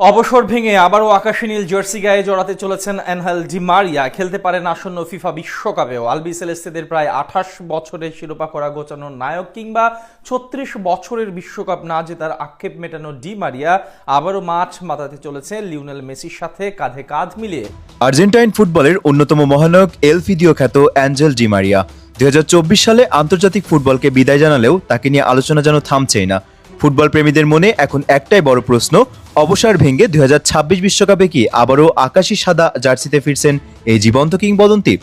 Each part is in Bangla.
অবসর ভেঙে আবারও আকাশী নীল জার্সি গায়ে জড়াতে চলেছেন অ্যানহেল ডি মারিয়া। খেলতে পারেন আসন্ন ফিফা বিশ্বকাপেও। আলবি সেলেস্তেদের প্রায় 28 বছরের শিরোপা করা গোছানো নায়ক কিংবা 36 বছরের বিশ্বকাপ না জেতার আক্ষেপ মেটানো ডি মারিয়া আবারও মাঠ মাতাতে চলেছে লিওনেল মেসির সাথে কাঁধে কাঁধ মিলিয়ে। আর্জেন্টাইন ফুটবলের অন্যতম মহানায়ক এলফিদিও খ্যাত অ্যাঞ্জেল ডি মারিয়া 2024 সালে আন্তর্জাতিক ফুটবলকে বিদায় জানালেও তাকে নিয়ে আলোচনা যেন থামছেই না। ফুটবল প্রেমীদের মনে এখন একটাই বড় প্রশ্ন, অবসর ভেঙে 2026 বিশ্বকাপে কি আবারও আকাশি সাদা জার্সিতে ফিরছেন এই জীবন্ত কিংবদন্তি?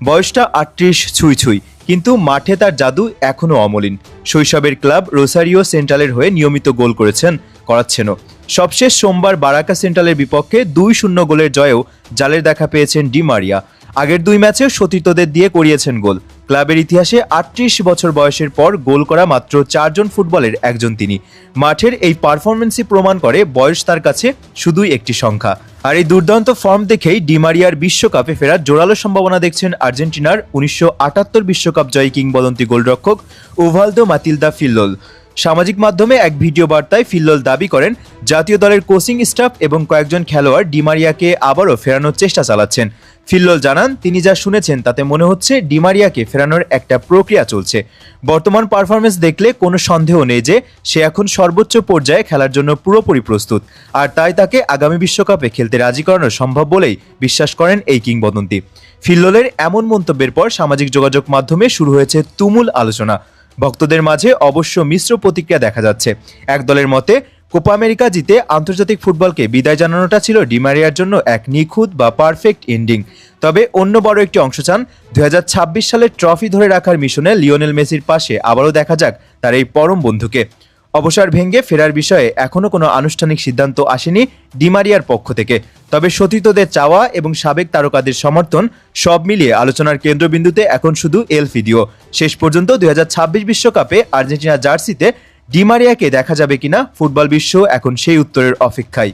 বয়সটা 38 ছুঁই ছুঁই, কিন্তু মাঠে তার জাদু এখনও অমলিন। শৈশবের ক্লাব রোসারিও সেন্ট্রালের হয়ে নিয়মিত গোল করাচ্ছেনও। সবশেষ সোমবার বারাকা সেন্ট্রালের বিপক্ষে 2-0 গোলের জয়েও জালের দেখা পেয়েছেন ডি মারিয়া। আগের 2 ম্যাচে সতীর্থদের দিয়ে করিয়েছেন গোল। ক্লাবের ইতিহাসে 38 বছর বয়সের পর গোল করা মাত্র 4 জন ফুটবলের একজন তিনি। মাঠের এই পারফরমেন্সই প্রমাণ করে বয়স তার কাছে শুধুই একটি সংখ্যা। আর এই দুর্দান্ত ফর্ম দেখেই ডি মারিয়ার বিশ্বকাপে ফেরার জোরালো সম্ভাবনা দেখছেন আর্জেন্টিনার 1978 বিশ্বকাপ জয়ী কিংবদন্তি গোলরক্ষক ওভালদো মাতিলদা ফিল্লোল। সামাজিক মাধ্যমে এক ভিডিও বার্তায় ফিল্লোল দাবি করেন, জাতীয় দলের কোচিং স্টাফ এবং কয়েকজন খেলোয়াড় ডি মারিয়াকে আবারও ফেরানোর চেষ্টা চালাচ্ছেন। ফিল্লোল জানান, তিনি যা শুনেছেন তাতে মনে হচ্ছে ডি মারিয়াকে ফেরানোর একটা প্রক্রিয়া চলছে। বর্তমান পারফরমেন্স দেখলে কোনো সন্দেহ নেই যে সে এখন সর্বোচ্চ পর্যায়ে খেলার জন্য পুরোপুরি প্রস্তুত, আর তাই তাকে আগামী বিশ্বকাপে খেলতে রাজি করানো সম্ভব বলেই বিশ্বাস করেন এই কিংবদন্তি। ফিল্লোলের এমন মন্তব্যের পর সামাজিক যোগাযোগ মাধ্যমে শুরু হয়েছে তুমুল আলোচনা। ভক্তদের মাঝে অবশ্য মিশ্র প্রতিক্রিয়া দেখা যাচ্ছে। এক দলের মতে, কোপা আমেরিকা জিতে আন্তর্জাতিক ফুটবলকে বিদায় জানানোটা ছিল ডি মারিয়ার জন্য এক নিখুঁত বা পারফেক্ট এন্ডিং। তবে অন্য বড় একটি অংশ চান 2026 সালের ট্রফি ধরে রাখার মিশনে লিওনেল মেসির পাশে আবারও দেখা যাক তার এই পরম বন্ধুকে। অবসর ভেঙে ফেরার বিষয়ে এখনও কোনো আনুষ্ঠানিক সিদ্ধান্ত আসেনি ডি মারিয়ার পক্ষ থেকে। তবে সতীর্থদের চাওয়া এবং সাবেক তারকাদের সমর্থন সব মিলিয়ে আলোচনার কেন্দ্রবিন্দুতে এখন শুধু এলফিদিও। শেষ পর্যন্ত 2026 বিশ্বকাপে আর্জেন্টিনা জার্সিতে ডি মারিয়াকে দেখা যাবে কিনা, ফুটবল বিশ্ব এখন সেই উত্তরের অপেক্ষায়।